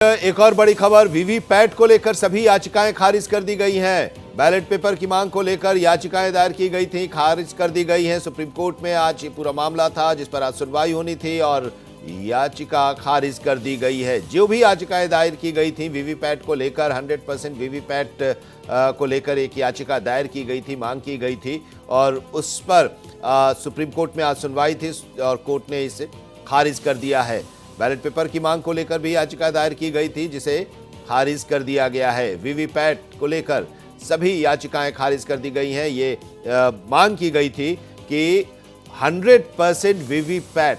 एक और बड़ी खबर, वीवीपैट को लेकर सभी याचिकाएं खारिज कर दी गई हैं। बैलेट पेपर की मांग को लेकर याचिकाएं दायर की गई थी, खारिज कर दी गई हैं। सुप्रीम कोर्ट में आज ये पूरा मामला था जिस पर आज सुनवाई होनी थी और याचिका खारिज कर दी गई है। जो भी याचिकाएं दायर की गई थी वीवीपैट को लेकर, 100% वीवीपैट को लेकर एक याचिका दायर की गई थी, मांग की गई थी और उस पर सुप्रीम कोर्ट में आज सुनवाई थी और कोर्ट ने इसे खारिज कर दिया है। बैलेट पेपर की मांग को लेकर भी याचिका दायर की गई थी जिसे खारिज कर दिया गया है। वीवीपैट को लेकर सभी याचिकाएं खारिज कर दी गई हैं। ये मांग की गई थी कि 100% वीवीपैट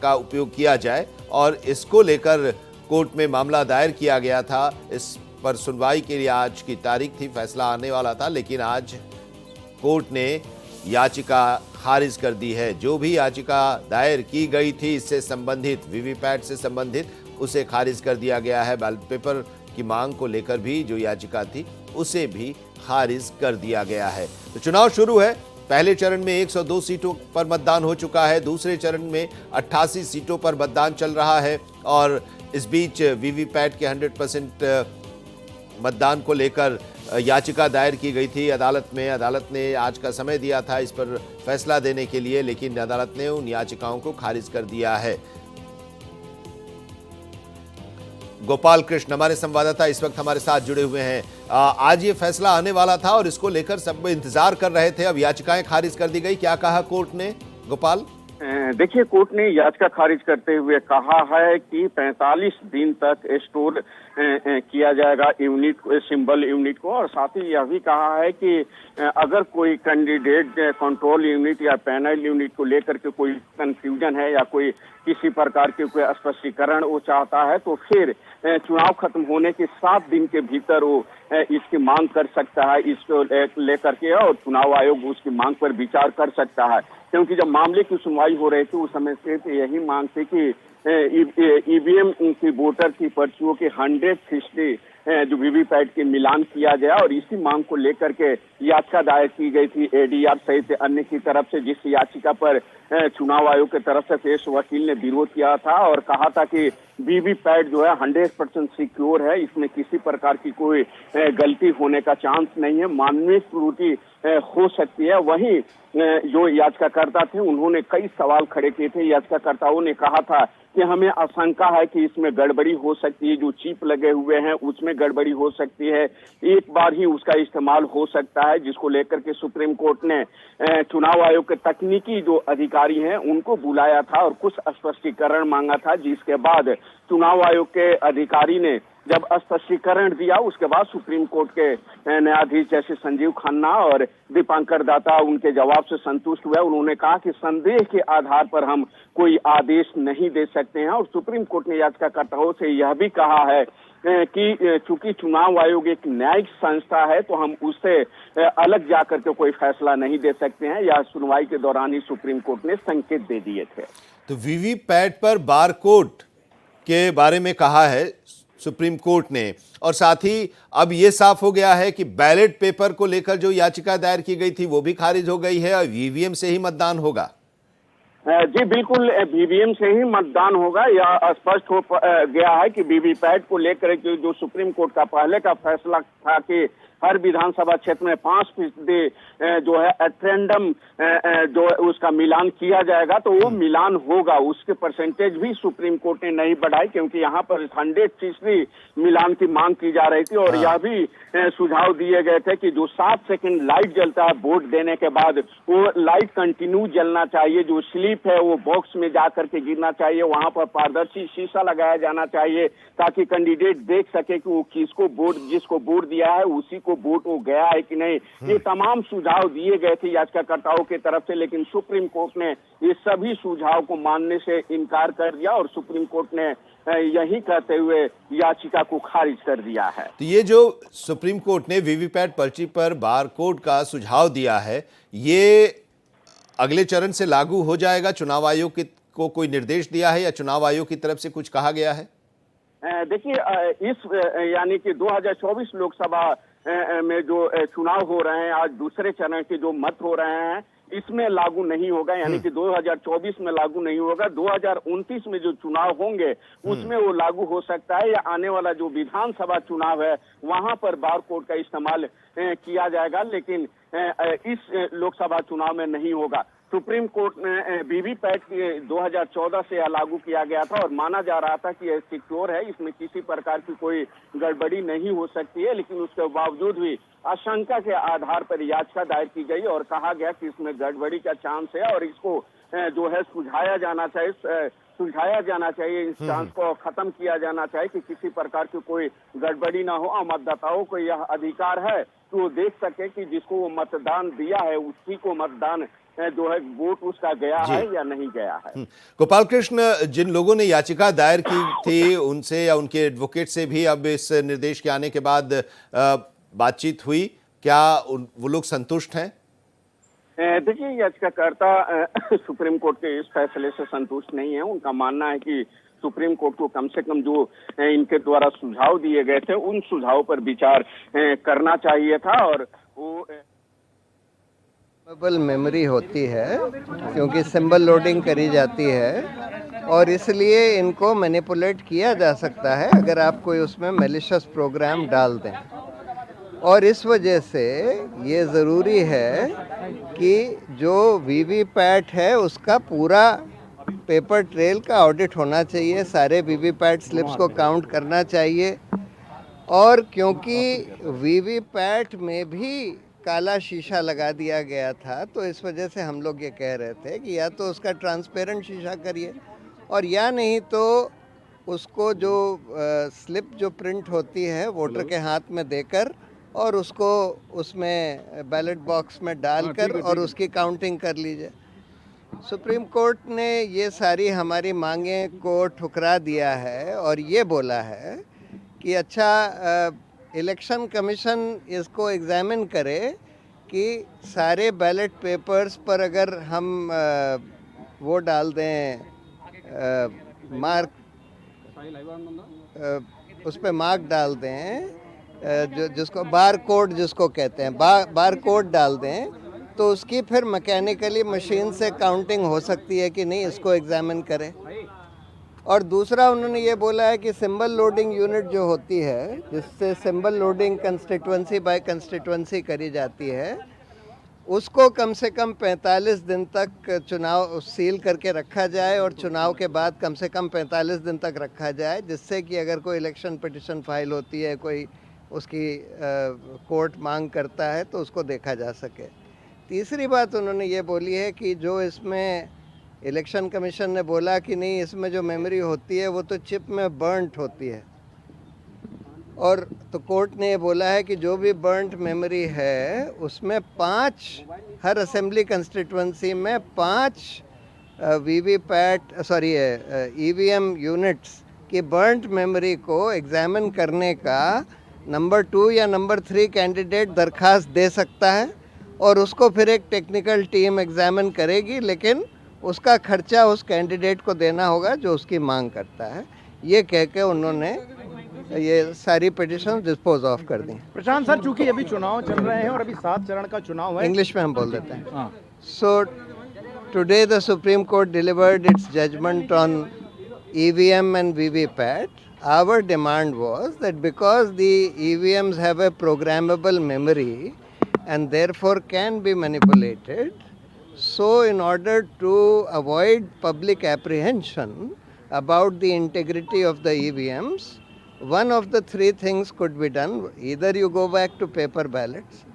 का उपयोग किया जाए और इसको लेकर कोर्ट में मामला दायर किया गया था। इस पर सुनवाई के लिए आज की तारीख थी, फैसला आने वाला था, लेकिन आज कोर्ट ने याचिका खारिज कर दी है। जो भी याचिका दायर की गई थी इससे संबंधित, वीवीपैट से संबंधित, उसे खारिज कर दिया गया है। बैलेट पेपर की मांग को लेकर भी जो याचिका थी उसे भी खारिज कर दिया गया है। तो चुनाव शुरू है। पहले चरण में 102 सीटों पर मतदान हो चुका है, दूसरे चरण में 88 सीटों पर मतदान चल रहा है और इस बीच वीवीपैट के 100% मतदान को लेकर याचिका दायर की गई थी अदालत में। अदालत ने आज का समय दिया था इस पर फैसला देने के लिए, लेकिन अदालत ने उन याचिकाओं को खारिज कर दिया है। गोपाल कृष्ण हमारे संवाददाता इस वक्त हमारे साथ जुड़े हुए हैं। आज ये फैसला आने वाला था और इसको लेकर सब इंतजार कर रहे थे। अब याचिकाएं खारिज कर दी गई, क्या कहा कोर्ट ने, गोपाल? देखिए, कोर्ट ने याचिका खारिज करते हुए कहा है कि 45 दिन तक स्टोर किया जाएगा यूनिट, सिंबल यूनिट को, और साथ ही यह भी कहा है कि अगर कोई कैंडिडेट कंट्रोल यूनिट या पैनल यूनिट को लेकर के कोई कंफ्यूजन है या कोई किसी प्रकार के कोई स्पष्टीकरण वो चाहता है तो फिर चुनाव खत्म होने के 7 दिन के भीतर वो इसकी मांग कर सकता है, इसको लेकर के, और चुनाव आयोग उसकी मांग पर विचार कर सकता है। क्योंकि जब मामले की सुनवाई हो रही थी उस समय से तो यही मांग थी कि ईवीएम की वोटर की पर्चियों के 100% जो वीवीपैट के मिलान किया गया, और इसी मांग को लेकर के याचिका दायर की गई थी एडीआर सहित अन्य की तरफ से, जिस याचिका पर चुनाव आयोग की तरफ से पेश वकील ने विरोध किया था और कहा था कि वीवीपैट जो है 100% सिक्योर है, इसमें किसी प्रकार की कोई गलती होने का चांस नहीं है, मानवीय त्रुटि हो सकती है। वहीं जो याचिकाकर्ता थे उन्होंने कई सवाल खड़े किए थे। याचिकाकर्ताओं ने कहा था कि हमें आशंका है कि इसमें गड़बड़ी हो सकती है, जो चिप लगे हुए हैं उसमें गड़बड़ी हो सकती है, एक बार ही उसका इस्तेमाल हो सकता है, जिसको लेकर के सुप्रीम कोर्ट ने चुनाव आयोग के तकनीकी जो अधिकारी हैं उनको बुलाया था और कुछ स्पष्टीकरण मांगा था, जिसके बाद चुनाव आयोग के अधिकारी ने जब स्पष्टीकरण दिया उसके बाद सुप्रीम कोर्ट के न्यायाधीश जैसे संजीव खन्ना और दीपांकर दाता उनके जवाब से संतुष्ट हुए। उन्होंने कहा कि संदेह के आधार पर हम कोई आदेश नहीं दे सकते हैं, और सुप्रीम कोर्ट ने याचिकाकर्ताओं से यह भी कहा है कि चूंकि चुनाव आयोग एक न्यायिक संस्था है तो हम उससे अलग जाकर के कोई फैसला नहीं दे सकते हैं। यह सुनवाई के दौरान ही सुप्रीम कोर्ट ने संकेत दे दिए थे। तो वीवीपैट पर बारकोड के बारे में कहा है सुप्रीम कोर्ट ने, और साथ ही अब यह साफ हो गया है कि बैलेट पेपर को लेकर जो याचिका दायर की गई थी वो भी खारिज हो गई है और ईवीएम से ही मतदान होगा। जी बिल्कुल, वीवीएम से ही मतदान होगा। यह स्पष्ट हो गया है कि वीवीपैट को लेकर जो सुप्रीम कोर्ट का पहले का फैसला था कि हर विधानसभा क्षेत्र में 5% जो है एट्रेंडम जो उसका मिलान किया जाएगा, तो वो मिलान होगा। उसके परसेंटेज भी सुप्रीम कोर्ट ने नहीं बढ़ाई, क्योंकि यहाँ पर 100% मिलान की मांग की जा रही थी। और यह भी सुझाव दिए गए थे कि जो 7 सेकंड लाइट जलता है वोट देने के बाद, वो लाइट कंटिन्यू जलना चाहिए, जो स्लिप है वो बॉक्स में जाकर के गिरना चाहिए, वहां पर पारदर्शी शीशा लगाया जाना चाहिए ताकि कैंडिडेट देख सके कि वो किसको वोट, जिसको वोट दिया है उसी को वोट वो गया है कि नहीं। ये तमाम सुझाव दिए गए थे याचिकाकर्ताओं की तरफ से, लेकिन सुप्रीम कोर्ट ने ये सभी सुझाव को मानने से इनकार कर दिया और सुप्रीम कोर्ट ने यही कहते हुए याचिका को खारिज कर दिया है। तो ये जो सुप्रीम कोर्ट ने वीवीपैट पर्ची पर बारकोड का सुझाव दिया है, ये अगले चरण से लागू हो जाएगा? चुनाव आयोग को कोई निर्देश दिया है या चुनाव आयोग की तरफ से कुछ कहा गया है? देखिए, इस यानी कि 2024 लोकसभा में जो चुनाव हो रहे हैं, आज दूसरे चरण के जो मत हो रहे हैं, इसमें लागू नहीं होगा, यानी कि 2024 में लागू नहीं होगा। 2029 में जो चुनाव होंगे उसमें वो लागू हो सकता है, या आने वाला जो विधानसभा चुनाव है वहां पर बार कोड का इस्तेमाल किया जाएगा, लेकिन इस लोकसभा चुनाव में नहीं होगा। सुप्रीम कोर्ट ने वीवीपैट 2014 से लागू किया गया था और माना जा रहा था कि यह सिक्योर है, इसमें किसी प्रकार की कोई गड़बड़ी नहीं हो सकती है, लेकिन उसके बावजूद भी आशंका के आधार पर याचिका दायर की गई और कहा गया कि इसमें गड़बड़ी का चांस है और इसको जो है सुलझाया जाना चाहिए, इस चांस को खत्म किया जाना चाहिए कि किसी प्रकार की कोई गड़बड़ी ना हो। मतदाताओं को यह अधिकार है कि वो देख सके कि जिसको वो मतदान दिया है उसी को मतदान जो है वोट उसका गया है या नहीं गया है। गोपाल कृष्ण, जिन लोगों ने याचिका दायर की थी उनसे या उनके एडवोकेट से भी अब इस निर्देश के आने के बाद बातचीत हुई, क्या वो लोग संतुष्ट हैं? देखिए, याचिकाकर्ता सुप्रीम कोर्ट के इस फैसले से संतुष्ट नहीं है। उनका मानना है कि सुप्रीम कोर्ट को कम से कम जो इनके द्वारा सुझाव दिए गए थे उन सुझावों पर विचार करना चाहिए था और वो मेमोरी होती है क्योंकि सिंबल लोडिंग करी जाती है और इसलिए इनको मैनिपुलेट किया जा सकता है अगर आप कोई उसमें मैलिशियस प्रोग्राम डाल दें। और इस वजह से ये ज़रूरी है कि जो वीवीपैट है उसका पूरा पेपर ट्रेल का ऑडिट होना चाहिए, सारे वीवीपैट स्लिप्स को काउंट करना चाहिए। और क्योंकि वीवीपैट में भी काला शीशा लगा दिया गया था तो इस वजह से हम लोग ये कह रहे थे कि या तो उसका ट्रांसपेरेंट शीशा करिए और या नहीं तो उसको जो स्लिप जो प्रिंट होती है वोटर के हाथ में देकर और उसको उसमें बैलेट बॉक्स में डालकर और उसकी काउंटिंग कर लीजिए। सुप्रीम कोर्ट ने ये सारी हमारी मांगें को ठुकरा दिया है और ये बोला है कि अच्छा इलेक्शन कमीशन इसको एग्जामिन करे कि सारे बैलेट पेपर्स पर अगर हम वो डाल दें मार्क, उस पर मार्क डाल दें जिसको बार कोड जिसको कहते हैं बार कोड डाल दें तो उसकी फिर मैकेनिकली मशीन से काउंटिंग हो सकती है कि नहीं, इसको एग्जामिन करें। और दूसरा उन्होंने ये बोला है कि सिंबल लोडिंग यूनिट जो होती है जिससे symbol loading constituency by constituency करी जाती है उसको कम से कम 45 दिन तक चुनाव सील करके रखा जाए और चुनाव के बाद कम से कम 45 दिन तक रखा जाए, जिससे कि अगर कोई इलेक्शन पिटिशन फाइल होती है, कोई उसकी कोर्ट मांग करता है तो उसको देखा जा सके। तीसरी बात उन्होंने ये बोली है कि जो इसमें इलेक्शन कमीशन ने बोला कि नहीं इसमें जो मेमोरी होती है वो तो चिप में बर्नट होती है और तो कोर्ट ने ये बोला है कि जो भी बर्नट मेमोरी है उसमें 5 हर असेंबली कंस्टिट्यूंसी में 5 ईवीएम यूनिट्स की बर्नट मेमोरी को एग्जामिन करने का नंबर 2 या नंबर 3 कैंडिडेट दरख्वास्त दे सकता है और उसको फिर एक टेक्निकल टीम एग्जामिन करेगी, लेकिन उसका खर्चा उस कैंडिडेट को देना होगा जो उसकी मांग करता है। ये कह के उन्होंने ये सारी पिटिशन डिस्पोज ऑफ कर दी। प्रशांत सर, चूंकि अभी चुनाव चल रहे हैं और अभी 7 चरण का चुनाव है, इंग्लिश में हम बोल देते हैं। So today the Supreme Court delivered its judgement on EVM and VVPAT. Our demand was that because the EVMs have a programmable memory and therefore can be manipulated, so in order to avoid public apprehension about the integrity of the EVMs, one of the 3 things could be done. Either you go back to paper ballots,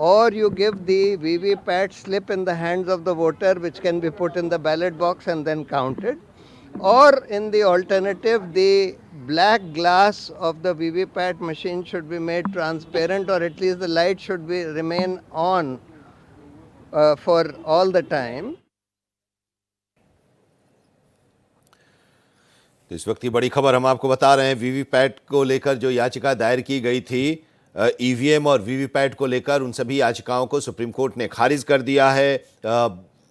or you give the VVPAT slip in the hands of the voter, which can be put in the ballot box and then counted, or in the alternative, the black glass of the VVPAT machine should be made transparent, or at least the light should be remain on for all the time. तो इस वक्त की बड़ी खबर हम आपको बता रहे हैं, वीवीपैट को लेकर जो याचिका दायर की गई थी, ईवीएम और वीवीपैट को लेकर, उन सभी याचिकाओं को सुप्रीम कोर्ट ने खारिज कर दिया है।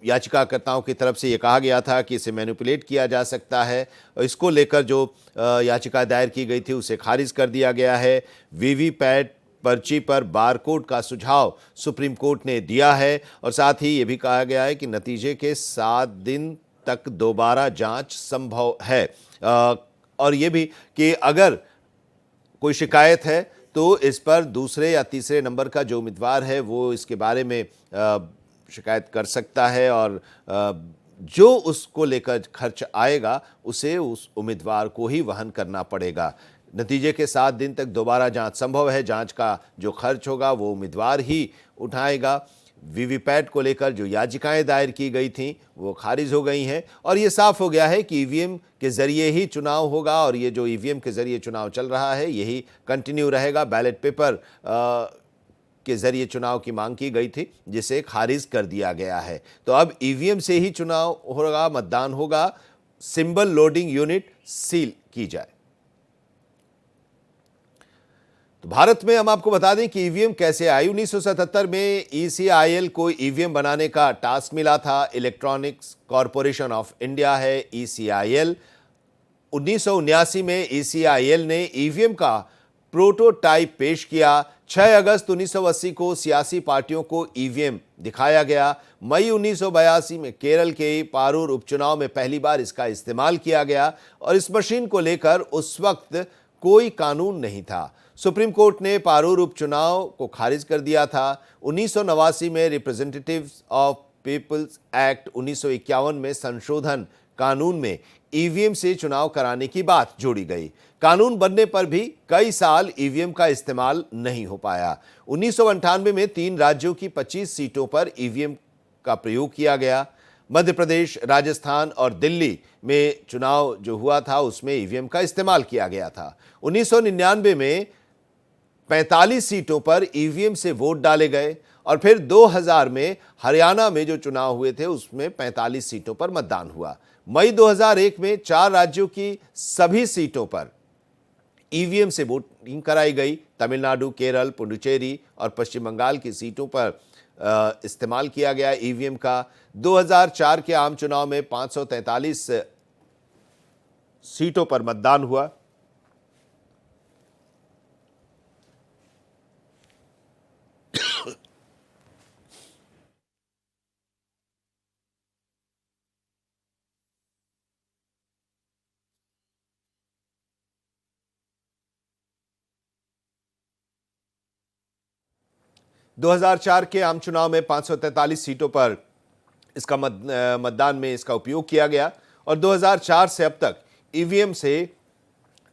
याचिकाकर्ताओं की तरफ से ये कहा गया था कि इसे मैनिपुलेट किया जा सकता है, और इसको लेकर जो याचिका दायर की गई थी उसे खारिज कर दिया गया है। वीवीपैट पर्ची पर बारकोड का सुझाव सुप्रीम कोर्ट ने दिया है और साथ ही ये भी कहा गया है कि नतीजे के 7 दिन तक दोबारा जांच संभव है। और ये भी कि अगर कोई शिकायत है तो इस पर दूसरे या तीसरे नंबर का जो उम्मीदवार है वो इसके बारे में शिकायत कर सकता है और जो उसको लेकर खर्च आएगा उसे उस उम्मीदवार को ही वहन करना पड़ेगा। नतीजे के 7 दिन तक दोबारा जांच संभव है। जांच का जो खर्च होगा वो उम्मीदवार ही उठाएगा। वीवीपैट को लेकर जो याचिकाएं दायर की गई थीं वो खारिज हो गई हैं और ये साफ हो गया है कि ईवीएम के जरिए ही चुनाव होगा और ये जो ईवीएम के जरिए चुनाव चल रहा है यही कंटिन्यू रहेगा। बैलेट पेपर के जरिए चुनाव की मांग की गई थी जिसे खारिज कर दिया गया है। तो अब ईवीएम से ही चुनाव होगा, मतदान होगा, सिंबल लोडिंग यूनिट सील की जाए। तो भारत में हम आपको बता दें कि ईवीएम कैसे आई। 1977 में ईसीआईएल को ईवीएम बनाने का टास्क मिला था। इलेक्ट्रॉनिक्स कॉरपोरेशन ऑफ इंडिया है ईसीआईएल। 1979 में ईसीआईएल ने ईवीएम का प्रोटोटाइप पेश किया। 6 अगस्त 1980 को सियासी पार्टियों को ईवीएम दिखाया गया। मई 1982 में केरल के पारूर उपचुनाव में पहली बार इसका इस्तेमाल किया गया और इस मशीन को लेकर उस वक्त कोई कानून नहीं था। सुप्रीम कोर्ट ने पारूर उपचुनाव को खारिज कर दिया था। 1989 में रिप्रेजेंटेटिव्स ऑफ पीपल्स एक्ट 1951 में संशोधन कानून में ईवीएम से चुनाव कराने की बात जोड़ी गई। कानून बनने पर भी कई साल ईवीएम का इस्तेमाल नहीं हो पाया। 1998 में 3 राज्यों की 25 सीटों पर ईवीएम का प्रयोग किया गया। मध्य प्रदेश, राजस्थान और दिल्ली में चुनाव जो हुआ था उसमें ईवीएम का इस्तेमाल किया गया था। 1999 में 45 सीटों पर ईवीएम से वोट डाले गए और फिर 2000 में हरियाणा में जो चुनाव हुए थे उसमें 45 सीटों पर मतदान हुआ। मई 2001 में 4 राज्यों की सभी सीटों पर ईवीएम से वोटिंग कराई गई। तमिलनाडु, केरल, पुडुचेरी और पश्चिम बंगाल की सीटों पर इस्तेमाल किया गया ईवीएम का। 2004 के आम चुनाव में 543 सीटों पर मतदान हुआ। दो 2004 के आम चुनाव में 543 सीटों पर इसका मतदान में इसका उपयोग किया गया और 2004 से अब तक ईवीएम से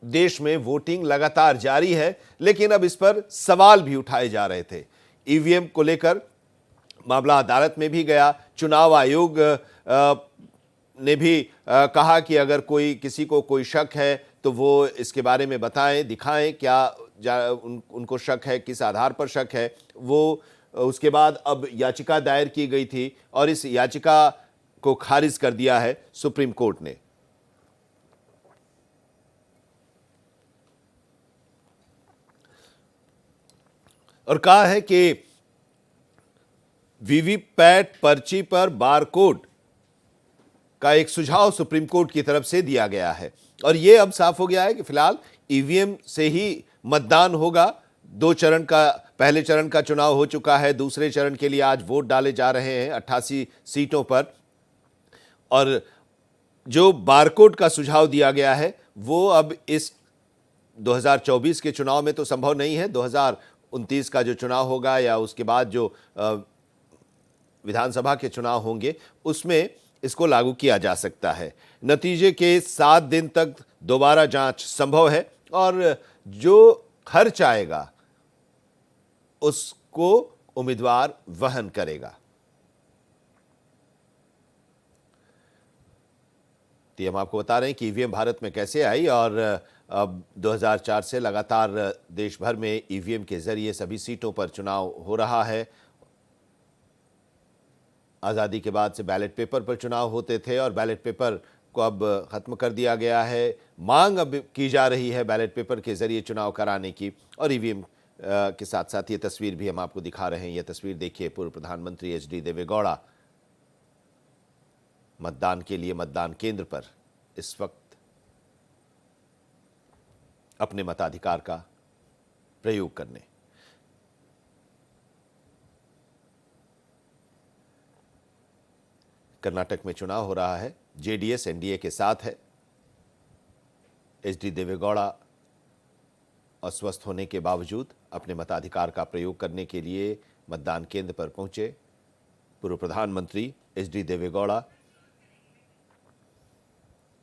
देश में वोटिंग लगातार जारी है। लेकिन अब इस पर सवाल भी उठाए जा रहे थे। ईवीएम को लेकर मामला अदालत में भी गया। चुनाव आयोग ने भी कहा कि अगर किसी को कोई शक है तो वो इसके बारे में बताएं, दिखाएं क्या उनको शक है, किस आधार पर शक है। वो उसके बाद अब याचिका दायर की गई थी और इस याचिका को खारिज कर दिया है सुप्रीम कोर्ट ने। और कहा है कि वीवीपैट पर्ची पर बारकोड का एक सुझाव सुप्रीम कोर्ट की तरफ से दिया गया है और यह अब साफ हो गया है कि फिलहाल ईवीएम से ही मतदान होगा। 2 चरण का, पहले चरण का चुनाव हो चुका है, दूसरे चरण के लिए आज वोट डाले जा रहे हैं 88 सीटों पर। और जो बारकोड का सुझाव दिया गया है वो अब इस 2024 के चुनाव में तो संभव नहीं है। 2029 का जो चुनाव होगा या उसके बाद जो विधानसभा के चुनाव होंगे उसमें इसको लागू किया जा सकता है। नतीजे के 7 दिन तक दोबारा जांच संभव है और जो खर्च आएगा उसको उम्मीदवार वहन करेगा। तो हम आपको बता रहे हैं कि ईवीएम भारत में कैसे आई और अब 2004 से लगातार देश भर में ईवीएम के जरिए सभी सीटों पर चुनाव हो रहा है। आज़ादी के बाद से बैलेट पेपर पर चुनाव होते थे और बैलेट पेपर को अब खत्म कर दिया गया है। मांग अब की जा रही है बैलेट पेपर के जरिए चुनाव कराने की और ईवीएम के साथ साथ ये तस्वीर भी हम आपको दिखा रहे हैं। ये तस्वीर देखिए, पूर्व प्रधानमंत्री एचडी देवेगौड़ा मतदान के लिए मतदान केंद्र पर इस वक्त अपने मताधिकार का प्रयोग करने। कर्नाटक में चुनाव हो रहा है, जेडीएस एनडीए के साथ है। एचडी देवेगौड़ा अस्वस्थ होने के बावजूद अपने मताधिकार का प्रयोग करने के लिए मतदान केंद्र पर पहुंचे। पूर्व प्रधानमंत्री एचडी देवेगौड़ा